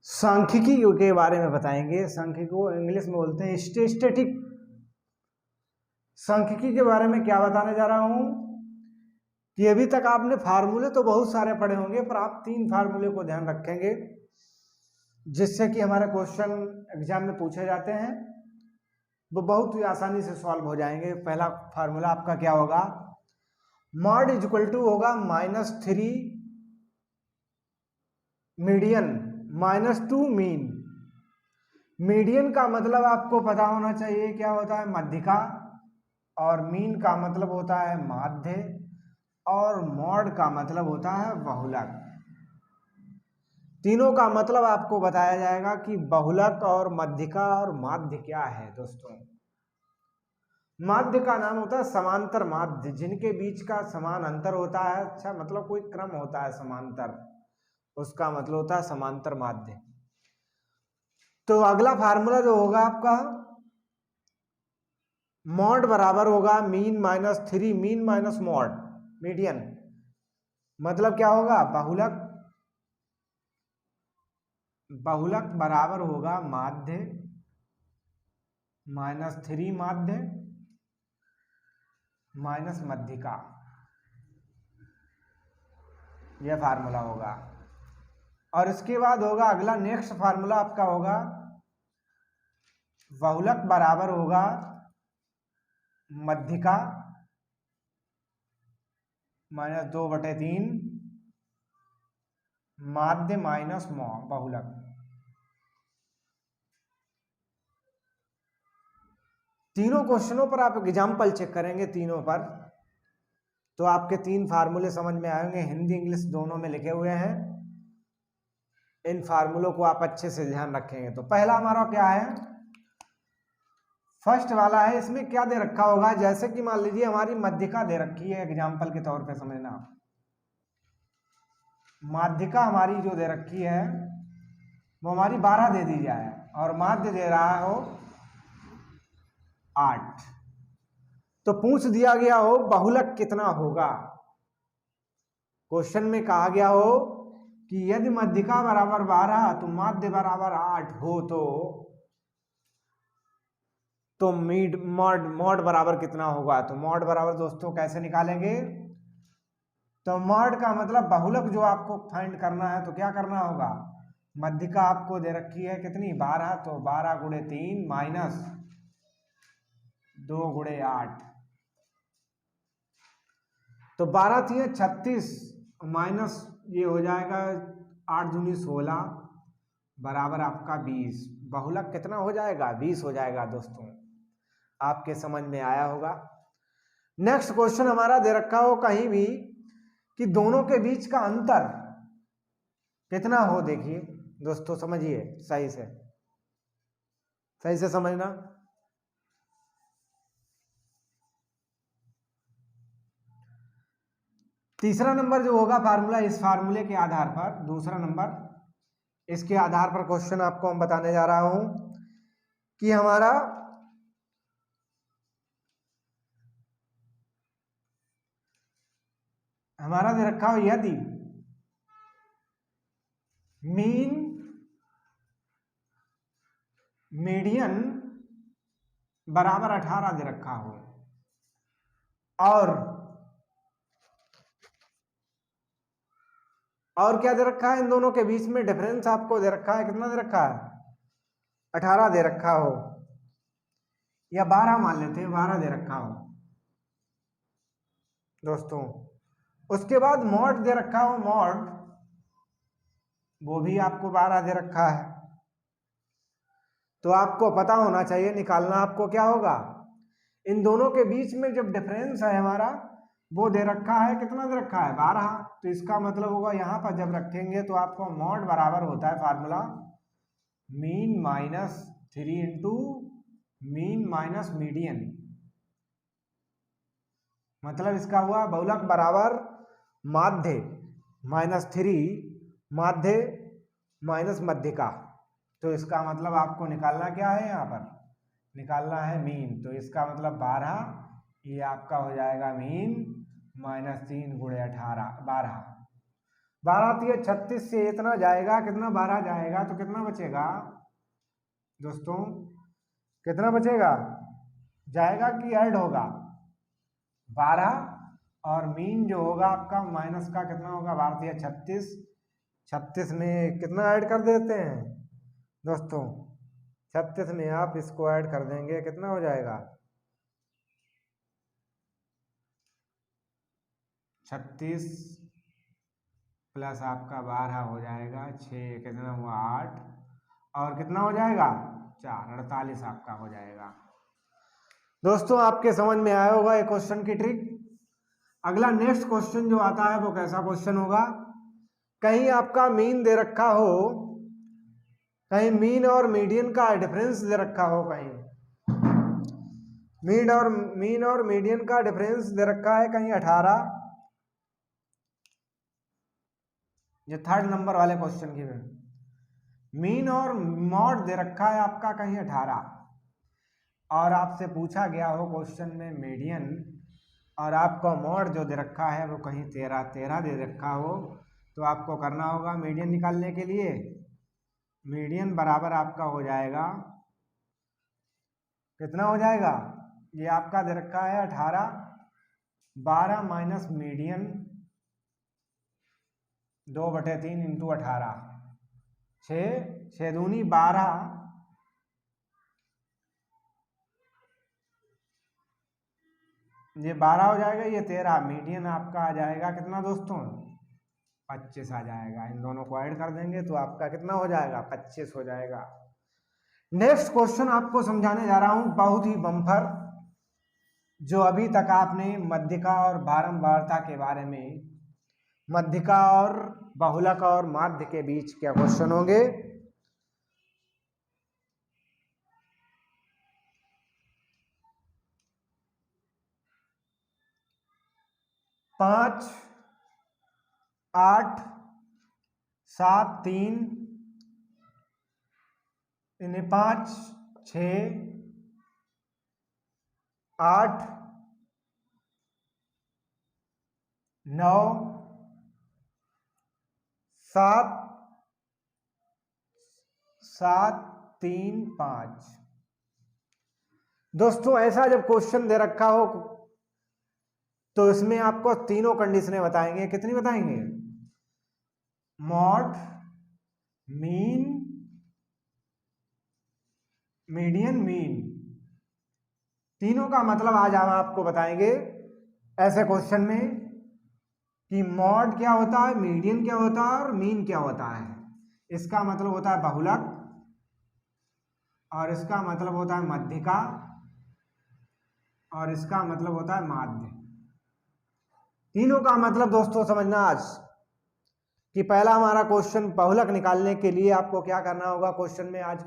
सांख्यिकी के बारे में बताएंगे। सांख्यिकी को इंग्लिश में बोलते हैं स्टैटिस्टिक। सांख्यिकी के बारे में क्या बताने जा रहा हूं कि अभी तक आपने फार्मूले तो बहुत सारे पढ़े होंगे, पर आप 3 फार्मूले को ध्यान रखेंगे जिससे कि हमारे क्वेश्चन एग्जाम में पूछे जाते हैं, वो बहुत ही आसानी से सॉल्व हो जाएंगे। पहला फार्मूला आपका क्या होगा, मॉड इक्वल टू होगा -3 मीडियन -2 मीन। मीडियन का मतलब आपको पता होना चाहिए क्या होता है, मध्यिका, और मीन का मतलब होता है माध्य, और मॉड का मतलब होता है बहुलक। तीनों का मतलब आपको बताया जाएगा कि बहुलक और मध्यिका और माध्य क्या है। दोस्तों, माध्य का नाम होता है समांतर माध्य, जिनके बीच का समान अंतर होता है। अच्छा, मतलब कोई क्रम होता है समांतर, उसका मतलब होता है समांतर माध्य। तो अगला फार्मूला जो होगा आपका, मॉड बराबर होगा mean -3, mean minus mod, median. मतलब क्या होगा, बहुलक, बहुलक बराबर होगा माध्य -3 माध्य माइनस मध्यिका। यह फार्मूला होगा। और इसके बाद होगा अगला, नेक्स्ट फार्मूला आपका होगा, बहुलक बराबर होगा मध्यिका -2/3 माध्य माइनस बहुलक। तीनों क्वेश्चनों पर आप एग्जाम्पल चेक करेंगे, तीनों पर तो आपके 3 फार्मूले समझ में आएंगे। हिंदी इंग्लिश दोनों में लिखे हुए हैं। इन फार्मूलों को आप अच्छे से ध्यान रखेंगे। तो पहला हमारा क्या है, फर्स्ट वाला है। इसमें क्या दे रखा होगा, जैसे कि मान लीजिए हमारी मध्यिका दे रखी है, एग्जाम्पल के तौर पे समझना। माध्यिका हमारी जो दे रखी है वो हमारी 12 दे दी जाए, और माध्य दे रहा हो 8। तो पूछ दिया गया हो बहुलक कितना होगा। क्वेश्चन में कहा गया हो कि यदि मध्यिका बराबर 12 तो माध्य बराबर 8 हो, तो मॉड बराबर कितना होगा। तो मॉड बराबर दोस्तों कैसे निकालेंगे, तो मॉड का मतलब बहुलक जो आपको फाइंड करना है, तो क्या करना होगा, मध्यिका आपको दे रखी है कितनी, 12, तो 12 गुणे 3 माइनस 2 गुणे 8, तो 12 थी 36 माइनस ये हो जाएगा 8 दूनी 16 बराबर आपका 20। बहुलक कितना हो जाएगा, 20 हो जाएगा। दोस्तों, आपके समझ में आया होगा। नेक्स्ट क्वेश्चन हमारा दे रखा हो कहीं भी कि दोनों के बीच का अंतर कितना हो। देखिए दोस्तों, समझिए सही से समझना। तीसरा नंबर जो होगा फार्मूला, इस फार्मूले के आधार पर, दूसरा नंबर इसके आधार पर क्वेश्चन आपको हम बताने जा रहा हूं कि हमारा दे रखा हो, यदि मीन मीडियन बराबर 18 दे रखा हो, और क्या दे रखा है, इन दोनों के बीच में डिफरेंस आपको दे रखा है, कितना दे रखा है, 18 दे रखा हो, या 12 मान लेते हैं, 12 दे रखा हो दोस्तों। उसके बाद मॉड दे रखा हो, मॉड वो भी आपको 12 दे रखा है। तो आपको पता होना चाहिए, निकालना आपको क्या होगा, इन दोनों के बीच में जब डिफरेंस है हमारा, वो दे रखा है, कितना दे रखा है, 12। तो इसका मतलब होगा यहां पर जब रखेंगे तो आपको मॉड बराबर होता है formula mean -3 into mean minus median. मतलब इसका हुआ बहुलक बराबर माध्य -3 माध्य माइनस मध्यिका। तो इसका मतलब आपको निकालना क्या है, यहाँ पर निकालना है मीन। तो इसका मतलब 12, ये आपका हो जाएगा मीन -3 गुणे 18 12। 12 36 से इतना जाएगा, कितना 12 जाएगा तो कितना बचेगा दोस्तों, कितना बचेगा, जाएगा कि ऐड होगा 12 और मीन जो होगा आपका माइनस का कितना होगा 12 36, 36 में कितना ऐड कर देते हैं दोस्तों, 36 में आप इसको ऐड कर देंगे कितना हो जाएगा 36 प्लस आपका 12 हो जाएगा 6, कितना हुआ 8 और कितना हो जाएगा 4, 48 आपका हो जाएगा। दोस्तों आपके समझ में आया होगा ये क्वेश्चन की ट्रिक। अगला नेक्स्ट क्वेश्चन जो आता है वो कैसा क्वेश्चन होगा, कहीं आपका मीन दे रखा हो, कहीं मीन और मीडियन का डिफरेंस दे रखा हो, कहीं मीन और मीडियन का डिफरेंस दे रखा है कहीं 18, ये थर्ड नंबर वाले क्वेश्चन की मीन और मॉड दे रखा है आपका कहीं 18 और आपसे पूछा गया हो क्वेश्चन में मीडियन और आपका मॉड जो दे रखा है वो कहीं 13 दे रखा हो, तो आपको करना होगा मीडियन निकालने के लिए, मीडियन बराबर आपका हो जाएगा कितना हो जाएगा, ये आपका दे रखा है 18, 12 माइनस मीडियन 2/3 इंटू 18, 6 दूनी 12, ये 12 हो जाएगा, ये 13, मीडियन आपका आ जाएगा कितना दोस्तों 25 आ जाएगा। इन दोनों को ऐड कर देंगे तो आपका कितना हो जाएगा 25 हो जाएगा। नेक्स्ट क्वेश्चन आपको समझाने जा रहा हूं, बहुत ही बम्पर, जो अभी तक आपने मध्यिका और बारंबारता के बारे में, मध्यिका और बहुलक और माध्य के बीच क्या क्वेश्चन होंगे, पांच 8 7 3 इन्हें 5 6 8 9 7 7 3 5। दोस्तों ऐसा जब क्वेश्चन दे रखा हो तो इसमें आपको तीनों कंडीशनें बताएंगे, कितनी बताएंगे, मॉड, मीन, मीडियन, मीन, तीनों का मतलब आज हम आपको बताएंगे ऐसे क्वेश्चन में कि मॉड क्या होता है, मीडियन क्या होता है और मीन क्या होता है। इसका मतलब होता है बहुलक और इसका मतलब होता है मध्यिका और इसका मतलब होता है माध्य। तीनों का मतलब दोस्तों समझना आज कि पहला हमारा क्वेश्चन बहुलक निकालने के लिए आपको क्या करना होगा, क्वेश्चन में आज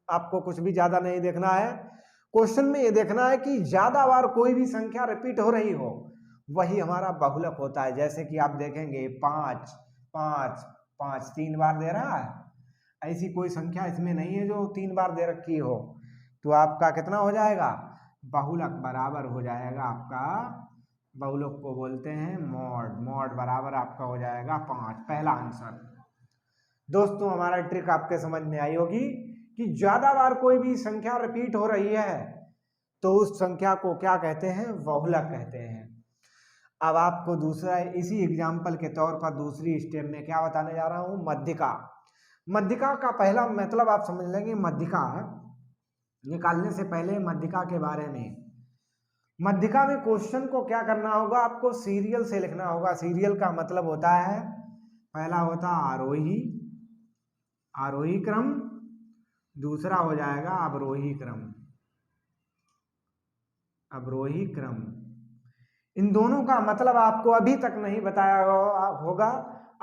आपको कुछ भी ज्यादा नहीं देखना है, क्वेश्चन में ये देखना है कि ज्यादा बार कोई भी संख्या रिपीट हो रही हो वही हमारा बहुलक होता है। जैसे कि आप देखेंगे 5 5 5 3 बार दे रहा है, ऐसी कोई संख्या इसमें नहीं है जो 3 बार दे रखी हो, तो आपका कितना हो जाएगा बहुलक बराबर हो जाएगा आपका, बहुलक को बोलते हैं मॉड, मॉड बराबर आपका हो जाएगा 5, पहला आंसर। दोस्तों हमारा ट्रिक आपके समझ में आई होगी कि ज्यादा बार कोई भी संख्या रिपीट हो रही है तो उस संख्या को क्या कहते हैं, बहुलक कहते हैं। अब आपको दूसरा इसी एग्जाम्पल के तौर पर दूसरी स्टेप में क्या बताने जा रहा हूं, मध्यिका। मध्यिका का पहला मतलब आप समझ लेंगे, मध्यिका निकालने से पहले मध्यिका के बारे में, मध्यिका में क्वेश्चन को क्या करना होगा, आपको सीरियल से लिखना होगा। सीरियल का मतलब होता है पहला होता है आरोही, आरोही क्रम, दूसरा हो जाएगा अवरोही क्रम, अवरोही क्रम। इन दोनों का मतलब आपको अभी तक नहीं बताया होगा,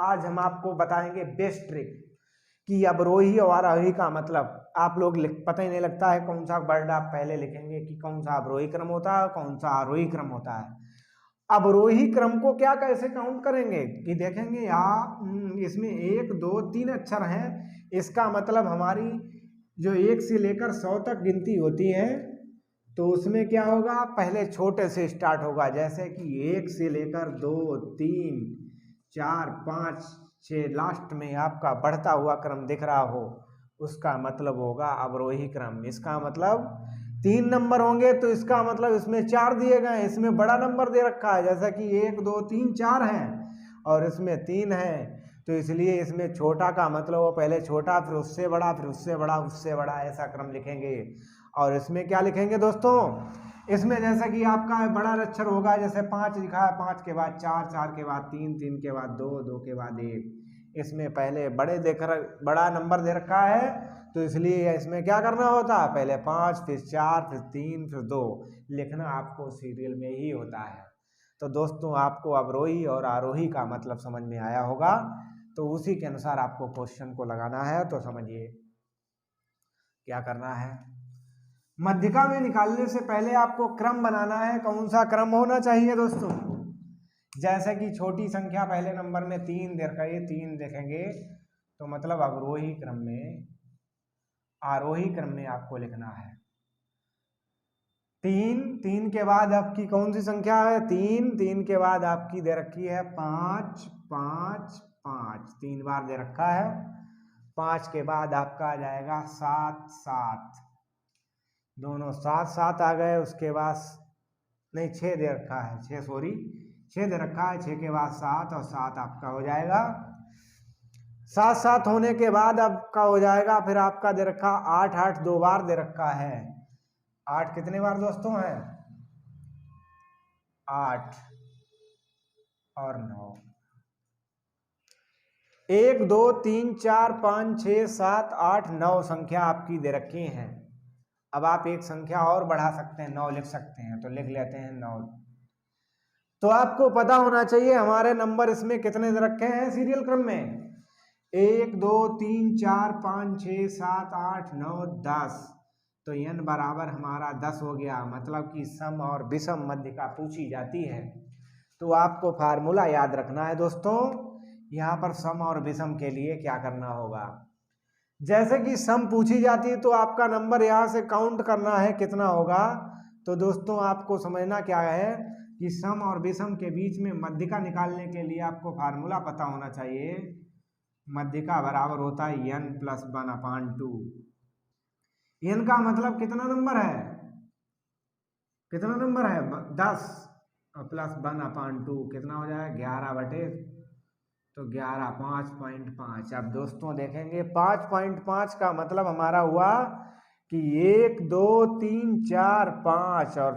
आज हम आपको बताएंगे बेस्ट ट्रिक कि अवरोही और आरोही का मतलब आप लोग पता ही नहीं लगता है कौन सा वर्ड आप पहले लिखेंगे कि कौन सा अवरोही क्रम होता है कौन सा आरोही क्रम होता है। अवरोही क्रम को क्या कैसे काउंट करेंगे कि देखेंगे इसमें 1 2 3 अक्षर हैं, इसका मतलब हमारी जो 1 से लेकर 100 तक गिनती होती है तो उसमें क्या होगा, पहले छोटे से स्टार्ट होगा, जैसे कि 1 से लेकर 2 3 4 5 लास्ट में आपका बढ़ता हुआ क्रम दिख रहा हो, उसका मतलब होगा अवरोही क्रम। इसका मतलब 3 नंबर होंगे तो इसका मतलब इसमें 4 दिए गए, इसमें बड़ा नंबर दे रखा है, जैसा कि 1 2 3 4 हैं और इसमें 3 है, तो इसलिए इसमें छोटा का मतलब वो पहले छोटा, फिर उससे बड़ा, फिर उससे बड़ा, उससे बड़ा, ऐसा क्रम लिखेंगे। और इसमें क्या लिखेंगे दोस्तों, इसमें जैसा कि आपका बड़ा अक्षर होगा, जैसे 5 लिखा है, 5 के बाद 4, 4 के बाद 3, 3 के बाद 2, 2 के बाद 1, इसमें पहले बड़ा नंबर दे रखा है, तो इसलिए इसमें क्या करना होता है, पहले 5, फिर 4, फिर 3, फिर 2 लिखना आपको सीरियल में ही होता है। तो दोस्तों आपको अवरोही और आरोही का मतलब समझ में आया होगा, तो उसी के अनुसार आपको क्वेश्चन को लगाना है। तो समझिए क्या करना है। मध्यिका में निकालने से पहले आपको क्रम बनाना है। कौन सा क्रम होना चाहिए दोस्तों, जैसे कि छोटी संख्या पहले नंबर में 3 दे रखा है, 3 देखेंगे तो मतलब अवरोही क्रम में, आरोही क्रम में आपको लिखना है 3। 3 के बाद आपकी कौन सी संख्या है, 3। 3 के बाद आपकी दे रखी है 5, 5, 5, 3 बार दे रखा है। 5 के बाद आपका आ जाएगा 7, 7, दोनों 7, 7 आ गए। उसके बाद नहीं 6 दे रखा है, 6 सॉरी 6 दे रखा है, 6 के बाद 7 और 7 आपका हो जाएगा। 7, 7 होने के बाद आपका हो जाएगा, फिर आपका दे रखा 8, 8 2 बार दे रखा है। 8 कितने बार दोस्तों है, 8 और 9, 1 2 3 4 5 6 7 8 9 संख्या आपकी दे रखी हैं। अब आप एक संख्या और बढ़ा सकते हैं, 9 लिख सकते हैं, तो लिख लेते हैं 9। तो आपको पता होना चाहिए हमारे नंबर इसमें कितने दे रखे हैं सीरियल क्रम में, 1 2 3 4 5 6 7 8 9 10, तो n बराबर हमारा 10 हो गया। मतलब कि सम और विषम मध्यिका पूछी जाती है, तो आपको फार्मूला याद रखना है दोस्तों। यहाँ पर सम और विषम के लिए क्या करना होगा, जैसे कि सम पूछी जाती है तो आपका नंबर यहाँ से काउंट करना है कितना होगा। तो दोस्तों आपको समझना क्या है कि सम और विषम के बीच में मध्यिका निकालने के लिए आपको फार्मूला पता होना चाहिए। मध्यिका बराबर होता है n + 1/2। n का मतलब कितना नंबर है, कितना नंबर है 10, और प्लस 1/2 कितना हो जाएगा 11 बटे, तो 11 5.5। अब दोस्तों देखेंगे 5.5 का मतलब हमारा हुआ कि 1 2 3 4 5 और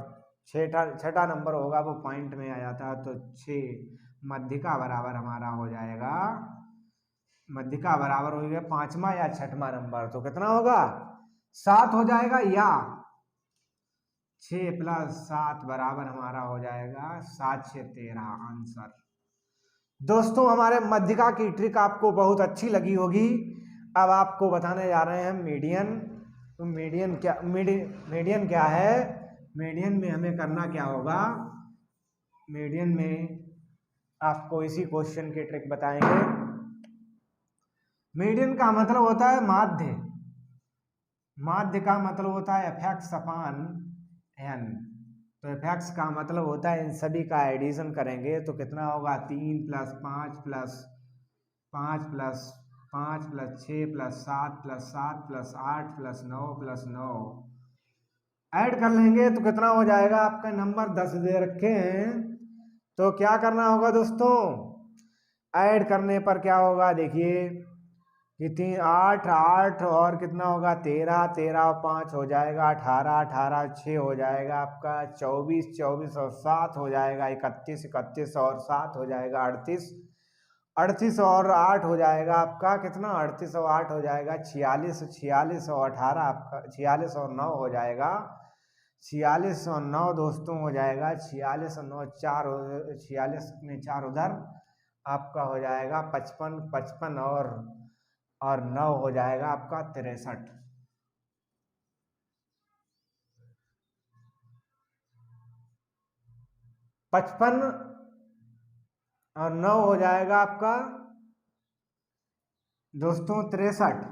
छठा नंबर होगा वो पॉइंट में आ जाता है, तो 6। मध्यिका बराबर हमारा हो जाएगा, मध्यिका बराबर हो गया 5वां या 6वां नंबर, तो कितना होगा 7 हो जाएगा, या 6 + 7 बराबर हमारा हो जाएगा 7 6 13 आंसर। दोस्तों हमारे मध्यिका की ट्रिक आपको बहुत अच्छी लगी होगी। अब आपको बताने जा रहे हैं मीडियन। तो मीडियन क्या है, मीडियन में हमें करना क्या होगा, मीडियन में आपको इसी क्वेश्चन की ट्रिक बताएंगे। मीडियन का मतलब होता है माध्य, माध्य का मतलब होता है f(n), तो f का मतलब होता है इन सभी का एडिशन करेंगे तो कितना होगा 3 + 5 + 5 + 5 + 6 + 7 + 7 + 8 + 9 + 9 ऐड कर लेंगे तो कितना हो जाएगा, आपका नंबर 10 दे रखे हैं। तो क्या करना होगा दोस्तों, ऐड करने पर क्या होगा, देखिए कि 3 8 8 और कितना होगा 13, 13 और 5 हो जाएगा 18, 18 6 हो जाएगा आपका 24, 24 और 7 हो जाएगा 31, 31 और 7 हो जाएगा 38, 38 और 8 हो जाएगा आपका कितना 38 और 8 हो जाएगा 46, 46 और 18 आपका 46 और 9 हो जाएगा 46 और 9 दोस्तों हो जाएगा 46 और 9 4 46 में 4 उधर आपका हो जाएगा 55, 55 और 9 हो जाएगा आपका 63। पचपन और 9 हो जाएगा आपका दोस्तों 63।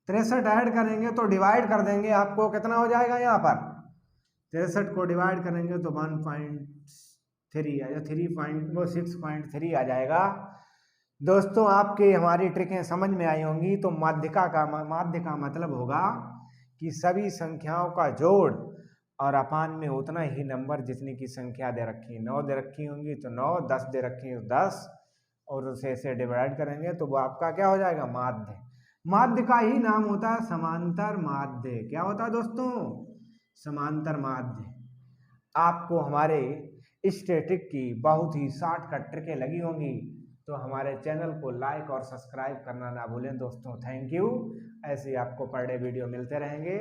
63 ऐड करेंगे तो डिवाइड कर देंगे, आपको कितना हो जाएगा यहाँ पर 63 को डिवाइड करेंगे तो 1.3 आ जाएगा, 6.3 आ जाएगा। दोस्तों आपके हमारी ट्रिकें समझ में आई होंगी। तो माध्य का मतलब होगा कि सभी संख्याओं का जोड़ और अपान में उतना ही नंबर जितनी की संख्या दे रखी है। 9 दे रखी होंगी तो 9, 10 दे रखी है तो 10, और उसे ऐसे डिवाइड करेंगे तो वो आपका क्या हो जाएगा, माध्य। माध्य का ही नाम होता है समांतर माध्य। क्या होता है दोस्तों, समांतर माध्य। आपको हमारे स्टैटिक की बहुत ही शॉर्टकट ट्रिकें लगी होंगी, तो हमारे चैनल को लाइक और सब्सक्राइब करना ना भूलें दोस्तों। Thank you. ऐसे ही आपको पर डे वीडियो मिलते रहेंगे।